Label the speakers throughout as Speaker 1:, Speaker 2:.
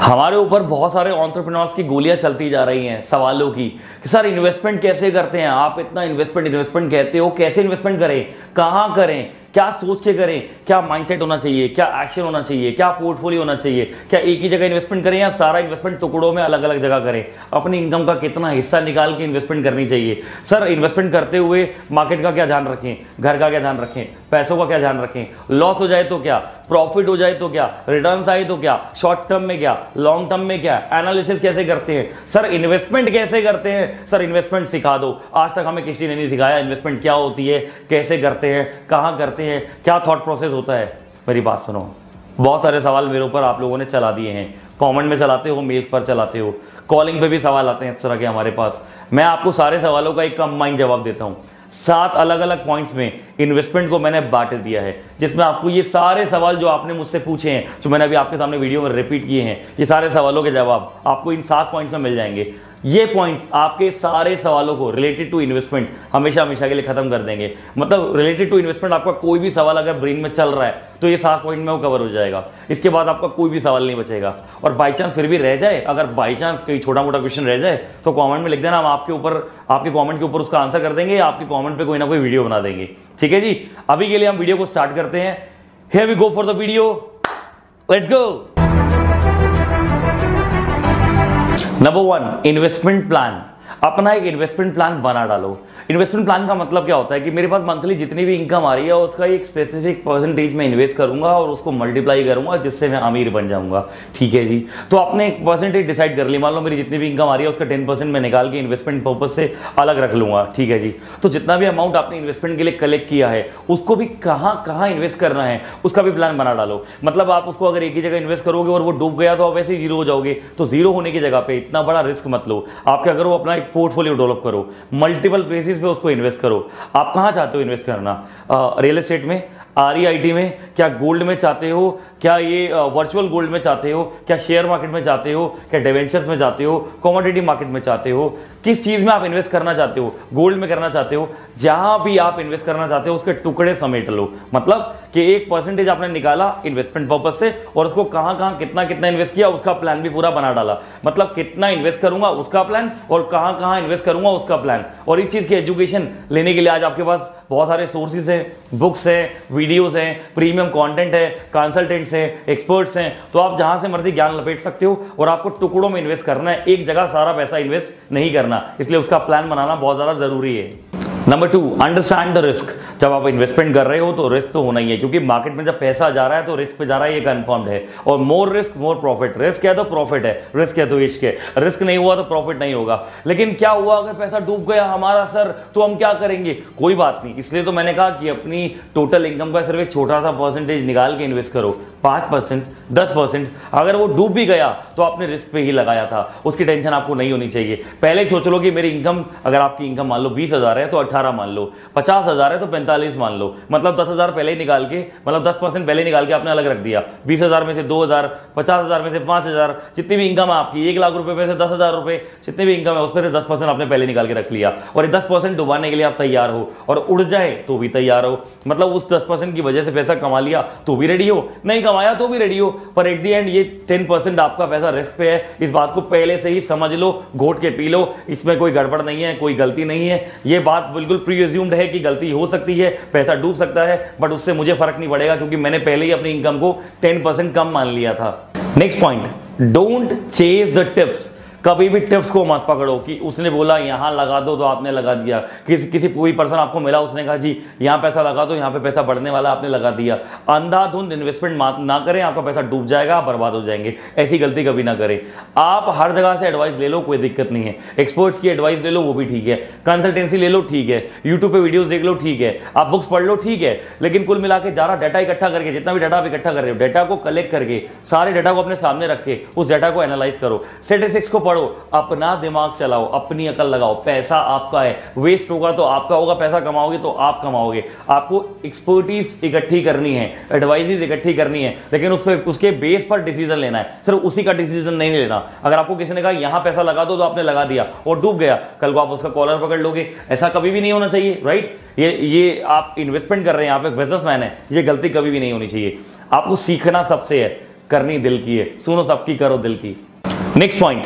Speaker 1: हमारे ऊपर बहुत सारे एंटरप्रेन्योर्स की गोलियां चलती जा रही हैं सवालों की कि सर इन्वेस्टमेंट कैसे करते हैं आप, इतना इन्वेस्टमेंट कहते हो, कैसे इन्वेस्टमेंट करें, कहां करें, क्या सोच के करें, क्या माइंडसेट होना चाहिए, क्या एक्शन होना चाहिए, क्या पोर्टफोलियो होना चाहिए, क्या एक ही जगह इन्वेस्टमेंट करें या सारा इन्वेस्टमेंट टुकड़ों में अलग अलग जगह करें, अपनी इनकम का कितना हिस्सा निकाल के इन्वेस्टमेंट करनी चाहिए। सर इन्वेस्टमेंट करते हुए मार्केट का क्या ध्यान रखें, घर का क्या ध्यान रखें, पैसों का क्या ध्यान रखें, लॉस हो जाए तो क्या, प्रॉफिट हो जाए तो क्या, रिटर्न्स आए तो क्या, शॉर्ट टर्म में क्या, लॉन्ग टर्म में क्या, एनालिसिस कैसे करते हैं, सर इन्वेस्टमेंट कैसे करते हैं, सर इन्वेस्टमेंट सिखा दो। आज तक हमें किसी ने नहीं सिखाया इन्वेस्टमेंट क्या होती है, कैसे करते हैं, कहां करते हैं, क्या थॉट प्रोसेस होता है। मेरी बात सुनो, बहुत सारे सवाल मेरे ऊपर आप लोगों ने चला दिए हैं, कमेंट में चलाते हो, मेल्स पर चलाते हो, कॉलिंग पे भी सवाल आते हैं इस तरह के हमारे पास। मैं आपको सारे सवालों का एक कंबाइंड जवाब देता हूं। 7 अलग अलग पॉइंट्स में इन्वेस्टमेंट को मैंने बांट दिया है, जिसमें आपको ये सारे सवाल जो आपने मुझसे पूछे हैं, जो मैंने अभी आपके सामने वीडियो में रिपीट किए हैं, ये सारे सवालों के जवाब आपको इन 7 पॉइंट्स में मिल जाएंगे। ये पॉइंट्स आपके सारे सवालों को रिलेटेड टू इन्वेस्टमेंट हमेशा हमेशा के लिए खत्म कर देंगे। मतलब रिलेटेड टू इन्वेस्टमेंट आपका कोई भी सवाल अगर ब्रेन में चल रहा है तो ये 7 पॉइंट में वो कवर हो जाएगा। इसके बाद आपका कोई भी सवाल नहीं बचेगा। और बाई चांस फिर भी रह जाए, अगर बाई चांस कोई छोटा मोटा क्वेश्चन रह जाए तो कमेंट में लिख देना, हम आपके कमेंट के ऊपर उसका आंसर कर देंगे, आपके कमेंट पे कोई ना कोई वीडियो बना देंगे। ठीक है जी, अभी के लिए हम वीडियो को स्टार्ट करते हैं। Here we go for the video, let's go. Number 1, investment plan. अपना एक इन्वेस्टमेंट प्लान बना डालो। इन्वेस्टमेंट प्लान का मतलब क्या होता है कि मेरे पास मंथली जितनी भी इनकम आ रही है उसका एक स्पेसिफिक परसेंटेज में इन्वेस्ट करूंगा और उसको मल्टीप्लाई करूंगा, जिससे मैं अमीर बन जाऊंगा। ठीक है जी, तो आपने एक परसेंटेज डिसाइड कर ली, मान लो मेरी जितनी भी इनकम आ रही है उसका 10% मैं निकाल के इन्वेस्टमेंट पर्पज से अलग रख लूंगा। ठीक है जी, तो जितना भी अमाउंट आपने इन्वेस्टमेंट के लिए कलेक्ट किया है उसको भी कहाँ इन्वेस्ट करना है उसका भी प्लान बना डालो। मतलब आप उसको अगर एक ही जगह इन्वेस्ट करोगे और वो डूब गया तो आप वैसे ही जीरो हो जाओगे। तो जीरो होने की जगह पे इतना बड़ा रिस्क मत लो। आप क्या करो, अपना एक पोर्टफोलियो डेवलप करो, मल्टीपल प्लेसेस पे उसको इन्वेस्ट करो। आप कहां चाहते हो इन्वेस्ट करना? रियल एस्टेट में, REIT में, क्या गोल्ड में चाहते हो, क्या ये वर्चुअल गोल्ड में चाहते हो, क्या शेयर मार्केट में चाहते हो, क्या डिवेंचर्स में चाहते हो, कमोडिटी मार्केट में चाहते हो, किस चीज में आप इन्वेस्ट करना चाहते हो? गोल्ड में करना चाहते हो? जहां भी आप इन्वेस्ट करना चाहते हो उसके टुकड़े समेट लो। मतलब कि एक परसेंटेज आपने निकाला इन्वेस्टमेंट पर्पज से और उसको कहां कितना इन्वेस्ट किया उसका प्लान भी पूरा बना डाला। मतलब कितना इन्वेस्ट करूंगा उसका प्लान और कहां इन्वेस्ट करूंगा उसका प्लान। और इस चीज की एजुकेशन लेने के लिए आज आपके पास बहुत सारे सोर्सेज हैं, बुक्स हैं, वीडियोस हैं, प्रीमियम कंटेंट है, कंसल्टेंट्स हैं, एक्सपर्ट्स हैं। तो आप जहां से मर्जी ज्ञान लपेट सकते हो और आपको टुकड़ों में इन्वेस्ट करना है, एक जगह सारा पैसा इन्वेस्ट नहीं करना। इसलिए उसका प्लान बनाना बहुत ज्यादा जरूरी है। Number 2, understand the risk. जब आप इन्वेस्टमेंट कर रहे हो तो रिस्क तो होना ही है, क्योंकि मार्केट में जब पैसा जा रहा है तो रिस्क पे जा रहा है, ये कंफर्म्ड है। और more risk more profit. Risk है तो प्रॉफिट है, रिस्क है तो इश्क है। रिस्क नहीं हुआ तो प्रॉफिट नहीं होगा। लेकिन क्या हुआ अगर पैसा डूब गया हमारा सर, तो हम क्या करेंगे? कोई बात नहीं। इसलिए तो मैंने कहा कि अपनी टोटल इनकम का सिर्फ एक छोटा सा परसेंटेज निकाल के इन्वेस्ट करो, 5%, 10%। अगर वो डूब भी गया तो आपने रिस्क पे ही लगाया था, उसकी टेंशन आपको नहीं होनी चाहिए। पहले सोच लो कि मेरी इनकम, अगर आपकी इनकम मान लो 20,000 है तो 18 मान लो, 50,000 है तो 45 मान लो। मतलब 10,000 पहले ही निकाल के, मतलब 10% पहले निकाल के आपने अलग रख दिया। 20,000 में से 2,000, 50,000 में से 5,000, जितनी भी इनकम है आपकी, 1 लाख रुपए में से 10,000 रुपए, जितनी भी इनकम है उसमें से 10% आपने पहले निकाल के रख लिया। और ये 10% डुबाने के लिए आप तैयार हो, और उड़ जाए तो भी तैयार हो। मतलब उस 10% की वजह से पैसा कमा लिया तो भी रेडी हो, नहीं कमाया तो भी रेडी हो। पर एट दी एंड ये 10% आपका पैसा रिस्क पे है। इस बात को पहले से ही समझ लो, घोट के पी लो। इसमें कोई गड़बड़ नहीं है, कोई गलती नहीं है। ये बात बिल्कुल प्री एज्यूम्ड है कि गलती हो सकती है, पैसा डूब सकता है, बट उससे मुझे फर्क नहीं पड़ेगा क्योंकि मैंने पहले ही अपनी इनकम को 10% कम मान लिया था। Next point, don't chase the tips. कभी भी टिप्स को मत पकड़ो कि उसने बोला यहां लगा दो तो आपने लगा दिया। किसी कोई पर्सन आपको मिला, उसने कहा जी यहां पैसा लगा दो, यहां पे पैसा बढ़ने वाला, आपने लगा दिया। अंधाधुंध इन्वेस्टमेंट ना करें, आपका पैसा डूब जाएगा, बर्बाद हो जाएंगे। ऐसी गलती कभी ना करें। आप हर जगह से एडवाइस ले लो, कोई दिक्कत नहीं है। एक्सपर्ट्स की एडवाइस ले लो, वो भी ठीक है। कंसल्टेंसी ले लो, ठीक है। यूट्यूब पे वीडियोस देख लो, ठीक है। आप बुक्स पढ़ लो, ठीक है। लेकिन कुल मिला के जरा डाटा इकट्ठा करके, जितना भी डाटा आप इकट्ठा कर रहे हो, डाटा को कलेक्ट करके, सारे डाटा को अपने सामने रख के उस डाटा को एनालाइज करो। स्टैटिस्टिक्स को पढ़ो, अपना दिमाग चलाओ, अपनी अकल लगाओ। पैसा आपका है, वेस्ट होगा तो आपका होगा, पैसा कमाओगे तो आप कमाओगे। आपको एक्सपर्टीज इकट्ठी करनी है, एडवाइजेज इकट्ठी करनी है, लेकिन उसके बेस पर डिसीजन लेना है। सिर्फ उसी का डिसीजन नहीं लेना। अगर आपको किसी ने कहा यहां पैसा लगा दो तो आपने लगा दिया और डूब गया, कल को आप उसका कॉलर पकड़ लोगे। ऐसा कभी भी नहीं होना चाहिए, राइट? ये आप इन्वेस्टमेंट कर रहे हैं, आप एक बिजनेसमैन है, ये गलती कभी भी नहीं होनी चाहिए। आपको सीखना सबसे है, करनी दिल की है, सुनो सबकी करो दिल की। Next point,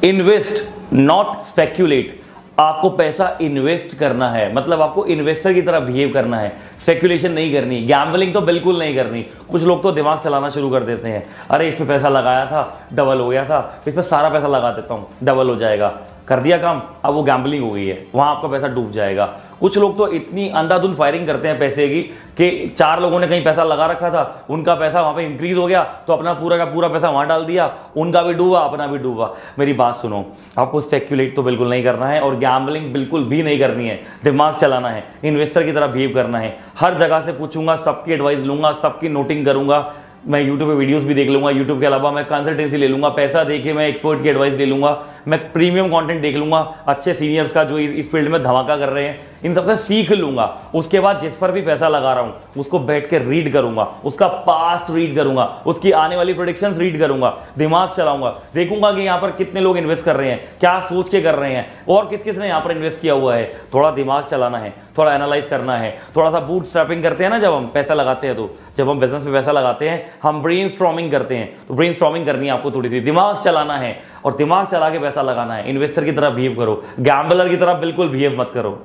Speaker 1: invest not speculate. आपको पैसा इन्वेस्ट करना है, मतलब आपको इन्वेस्टर की तरह बिहेव करना है, स्पेक्यूलेशन नहीं करनी, गैम्बलिंग तो बिल्कुल नहीं करनी। कुछ लोग तो दिमाग चलाना शुरू कर देते हैं, अरे इस पे पैसा लगाया था डबल हो गया था, इस पे सारा पैसा लगा देता हूँ डबल हो जाएगा, कर दिया काम, अब वो गैम्बलिंग हो गई है, वहां आपका पैसा डूब जाएगा। कुछ लोग तो इतनी अंधाधुंध फायरिंग करते हैं पैसे की कि 4 लोगों ने कहीं पैसा लगा रखा था, उनका पैसा वहां पे इंक्रीज हो गया तो अपना पूरा का पूरा पैसा वहां डाल दिया, उनका भी डूबा अपना भी डूबा। मेरी बात सुनो, आपको स्पेक्यूलेट तो बिल्कुल नहीं करना है और गैम्बलिंग बिल्कुल भी नहीं करनी है, दिमाग चलाना है, इन्वेस्टर की तरह बिहेव करना है। हर जगह से पूछूंगा, सबकी एडवाइस लूंगा, सबकी नोटिंग करूंगा, मैं यूट्यूब पे वीडियोस भी देख लूंगा, यूट्यूब के अलावा मैं कंसल्टेंसी ले लूंगा, पैसा देके मैं एक्सपर्ट की एडवाइस दे लूंगा, मैं प्रीमियम कंटेंट देख लूंगा अच्छे सीनियर्स का जो इस फील्ड में धमाका कर रहे हैं, इन सबसे सीख लूंगा। उसके बाद जिस पर भी पैसा लगा रहा हूं उसको बैठ के रीड करूंगा, उसका पास्ट रीड करूंगा, उसकी आने वाली प्रेडिक्शंस रीड करूंगा, दिमाग चलाऊंगा, देखूंगा कि यहाँ पर कितने लोग इन्वेस्ट कर रहे हैं, क्या सोच के कर रहे हैं और किस किस ने यहाँ पर इन्वेस्ट किया हुआ है। थोड़ा दिमाग चलाना है, थोड़ा एनालाइज करना है, थोड़ा सा बूट स्ट्रैपिंग करते हैं ना, जब हम पैसा लगाते हैं, तो जब हम बिजनेस में पैसा लगाते हैं हम ब्रेनस्टॉर्मिंग करते हैं, तो ब्रेनस्टॉर्मिंग करनी है आपको, थोड़ी सी दिमाग चलाना है और दिमाग चला के पैसा लगाना है। इन्वेस्टर की तरह बिहेव करो, गैम्बलर की तरह बिल्कुल बिहेव मत करो।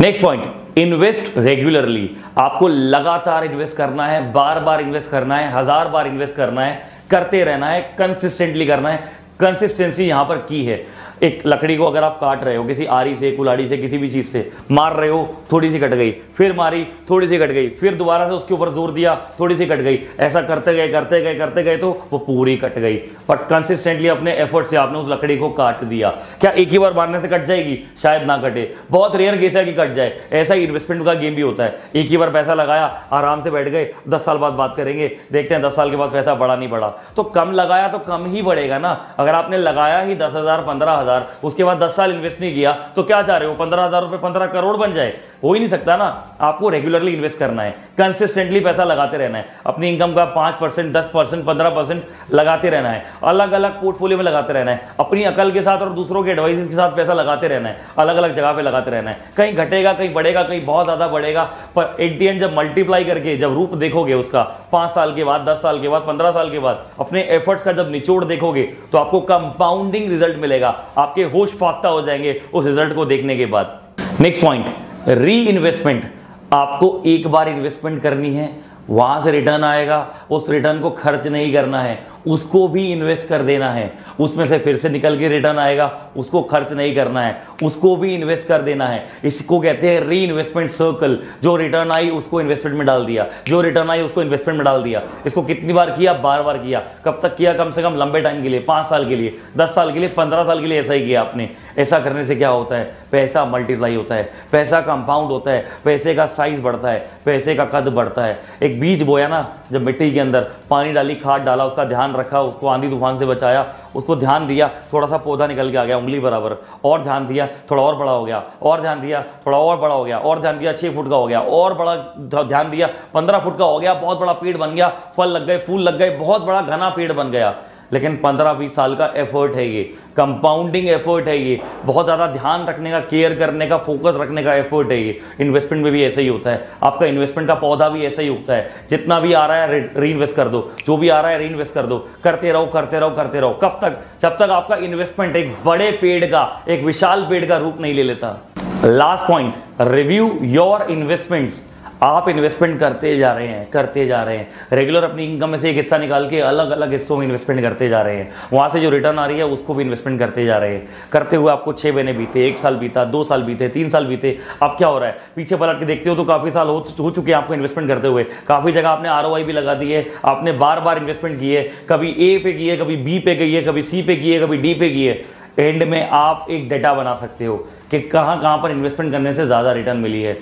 Speaker 1: Next point, invest regularly. आपको लगातार इन्वेस्ट करना है, बार बार इन्वेस्ट करना है, 1000 बार इन्वेस्ट करना है, करते रहना है, कंसिस्टेंटली करना है। कंसिस्टेंसी यहां पर की है। एक लकड़ी को अगर आप काट रहे हो किसी आरी से, कुल्हाड़ी से, किसी भी चीज से मार रहे हो, थोड़ी सी कट गई, फिर मारी थोड़ी सी कट गई, फिर दोबारा से उसके ऊपर जोर दिया थोड़ी सी कट गई, ऐसा करते गए करते गए करते गए तो वो पूरी कट गई। बट कंसिस्टेंटली अपने एफर्ट से आपने उस लकड़ी को काट दिया। क्या एक ही बार मारने से कट जाएगी? शायद ना कटे, बहुत रेयर केस है कि कट जाए। ऐसा ही इन्वेस्टमेंट का गेम भी होता है, एक ही बार पैसा लगाया, आराम से बैठ गए, 10 साल बाद बात करेंगे, देखते हैं 10 साल के बाद पैसा बढ़ा नहीं बढ़ा। तो कम लगाया तो कम ही बढ़ेगा ना। अगर आपने लगाया ही 10,000 15,000, उसके बाद 10 साल इन्वेस्ट नहीं किया तो क्या चाह रहे हो 15,000 रुपए 15 करोड़ बन जाए? हो ही नहीं सकता ना। आपको रेगुलरली इन्वेस्ट करना है, कंसिस्टेंटली पैसा लगाते रहना है, अपनी इनकम का 5%, 10%, 15% लगाते रहना है, अलग अलग पोर्टफोलियो में लगाते रहना है, अपनी अकल के साथ और दूसरों के एडवाइस के साथ पैसा लगाते रहना है, अलग अलग जगह पे लगाते रहना है। कहीं घटेगा, कहीं बढ़ेगा, कहीं बहुत ज्यादा बढ़ेगा, पर एट द एंड जब मल्टीप्लाई करके जब रूप देखोगे उसका 5 साल के बाद, 10 साल के बाद, 15 साल के बाद, अपने एफर्ट्स का जब निचोड़ देखोगे तो आपको कंपाउंडिंग रिजल्ट मिलेगा। आपके होश फाख्ता हो जाएंगे उस रिजल्ट को देखने के बाद। नेक्स्ट पॉइंट, री इन्वेस्टमेंट। आपको एक बार इन्वेस्टमेंट करनी है, वहां से रिटर्न आएगा, उस रिटर्न को खर्च नहीं करना है, उसको भी इन्वेस्ट कर देना है। उसमें से फिर से निकल के रिटर्न आएगा, उसको खर्च नहीं करना है, उसको भी इन्वेस्ट कर देना है। इसको कहते हैं री इन्वेस्टमेंट सर्कल। जो रिटर्न आई उसको इन्वेस्टमेंट में डाल दिया, जो रिटर्न आई उसको इन्वेस्टमेंट में डाल दिया। इसको कितनी बार किया? बार बार किया। कब तक किया? कम से कम लंबे टाइम के लिए, 5 साल के लिए, 10 साल के लिए, 15 साल के लिए ऐसा ही किया आपने। ऐसा करने से क्या होता है? पैसा मल्टीप्लाई होता है, पैसा कंपाउंड होता है, पैसे का साइज बढ़ता है, पैसे का कद बढ़ता है। एक बीज बोया ना, जब मिट्टी के अंदर पानी डाली, खाद डाला, उसका ध्यान रखा, उसको आंधी तूफान से बचाया, उसको ध्यान दिया, थोड़ा सा पौधा निकल के आ गया उंगली बराबर, और ध्यान दिया थोड़ा और बड़ा हो गया, और ध्यान दिया थोड़ा और बड़ा हो गया, और ध्यान दिया 6 फुट का हो गया, और बड़ा ध्यान दिया 15 फुट का हो गया, बहुत बड़ा पेड़ बन गया, फल लग गए, फूल लग गए, बहुत बड़ा घना पेड़ बन गया। लेकिन 15-20 साल का एफर्ट है ये, कंपाउंडिंग एफर्ट है ये, बहुत ज़्यादा ध्यान रखने का, केयर करने का, फोकस रखने का एफर्ट है ये। इन्वेस्टमेंट में भी ऐसा ही होता है, आपका इन्वेस्टमेंट का पौधा भी ऐसा ही उगता है। जितना भी आ रहा है री इन्वेस्ट कर दो, जो भी आ रहा है री इन्वेस्ट कर दो, करते रहो करते रहो करते रहो। कब तक? जब तक आपका इन्वेस्टमेंट एक बड़े पेड़ का, एक विशाल पेड़ का रूप नहीं ले लेता। Last point, review your investments. आप इन्वेस्टमेंट करते जा रहे हैं, करते जा रहे हैं, रेगुलर अपनी इनकम में से एक हिस्सा निकाल के अलग अलग हिस्सों में इन्वेस्टमेंट करते जा रहे हैं, वहां से जो रिटर्न आ रही है उसको भी इन्वेस्टमेंट करते जा रहे हैं। करते हुए आपको 6 महीने बीते, 1 साल बीता, 2 साल बीते, 3 साल बीते। अब क्या हो रहा है? पीछे पलट के देखते हो तो काफी साल हो चुके हैं आपको इन्वेस्टमेंट करते हुए, काफी जगह आपने ROI भी लगा दी है, आपने बार बार इन्वेस्टमेंट की है, कभी A पे की है, कभी B पे की है, कभी C पे की है, कभी D पे की है। एंड में आप एक डेटा बना सकते हो कि कहाँ पर इन्वेस्टमेंट करने से ज्यादा रिटर्न मिली है,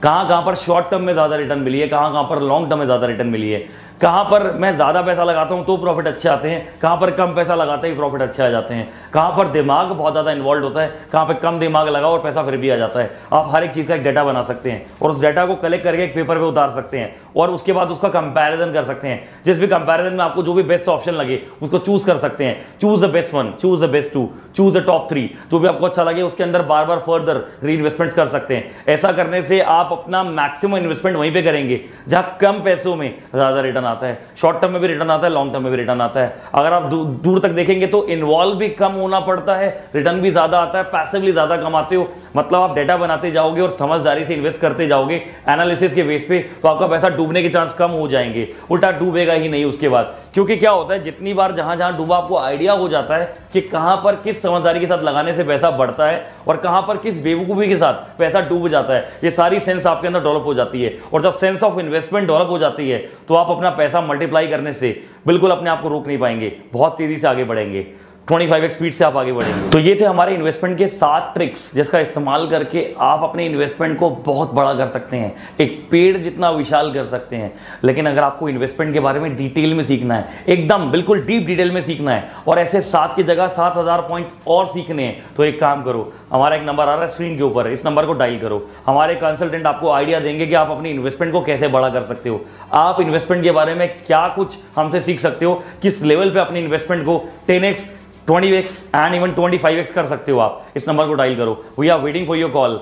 Speaker 1: कहाँ पर शॉर्ट टर्म में ज़्यादा रिटर्न मिली है, कहाँ पर लॉन्ग टर्म में ज़्यादा रिटर्न मिली है, कहाँ पर मैं ज़्यादा पैसा लगाता हूँ तो प्रॉफिट अच्छे आते हैं, कहाँ पर कम पैसा लगाते ही प्रॉफिट अच्छे आ जाते हैं, कहाँ पर दिमाग बहुत ज़्यादा इन्वॉल्व होता है, कहाँ पर कम दिमाग लगाओ और पैसा फिर भी आ जाता है। आप हर एक चीज़ का एक डाटा बना सकते हैं और उस डाटा को कलेक्ट करके एक पेपर पे उतार सकते हैं और उसके बाद उसका कंपैरिजन कर सकते हैं। जिस भी कंपैरिजन में आपको जो भी बेस्ट ऑप्शन लगे उसको चूज कर सकते हैं। Choose the best 1, choose the best 2, choose the top 3, जो भी आपको अच्छा लगे उसके अंदर बार बार फर्दर री इन्वेस्टमेंट कर सकते हैं। ऐसा करने से आप अपना मैक्सिमम इन्वेस्टमेंट वहीं पे करेंगे जहां कम पैसों में ज़्यादा रिटर्न आता है, शॉर्ट टर्म में भी रिटर्न आता है, लॉन्ग टर्म में भी रिटर्न आता है। अगर आप दूर तक देखेंगे तो इन्वॉल्व भी कम होना पड़ता है, रिटर्न भी ज्यादा आता है, पैसिवली ज्यादा कमाते हो। मतलब आप डेटा बनाते जाओगे और समझदारी से इन्वेस्ट करते जाओगे एनालिसिस के बेस पे, तो आपका पैसा डूबने के चांस कम हो जाएंगे, उल्टा डूबेगा ही नहीं उसके बाद। क्योंकि क्या होता है, जितनी बार जहां जहां डूबा आपको आइडिया हो जाता है कि कहां पर किस समझदारी के साथ लगाने से पैसा बढ़ता है और कहां पर किस बेवकूफी के साथ पैसा डूब जाता है, ये सारी सेंस आपके अंदर डेवलप हो जाती है। और जब सेंस ऑफ इन्वेस्टमेंट डेवलप हो जाती है तो आप अपना पैसा मल्टीप्लाई करने से बिल्कुल अपने आप को रोक नहीं पाएंगे, बहुत तेजी से आगे बढ़ेंगे, 25x स्पीड से आप आगे बढ़ेंगे। तो ये थे हमारे इन्वेस्टमेंट के 7 ट्रिक्स जिसका इस्तेमाल करके आप अपने इन्वेस्टमेंट को बहुत बड़ा कर सकते हैं, एक पेड़ जितना विशाल कर सकते हैं। लेकिन अगर आपको इन्वेस्टमेंट के बारे में डिटेल में सीखना है, एकदम बिल्कुल डीप डिटेल में सीखना है और ऐसे 7 की जगह 7000 पॉइंट और सीखने हैं, तो एक काम करो, हमारा एक नंबर आ रहा है स्क्रीन के ऊपर, इस नंबर को डायल करो। हमारे कंसल्टेंट आपको आइडिया देंगे कि आप अपनी इन्वेस्टमेंट को कैसे बड़ा कर सकते हो, आप इन्वेस्टमेंट के बारे में क्या कुछ हमसे सीख सकते हो, किस लेवल पे अपनी इन्वेस्टमेंट को 10x 20x and even 25x कर सकते हो आप। इस नंबर को डायल करो। We are waiting for your call.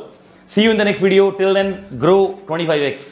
Speaker 1: See you in the next video. Till then grow 25x।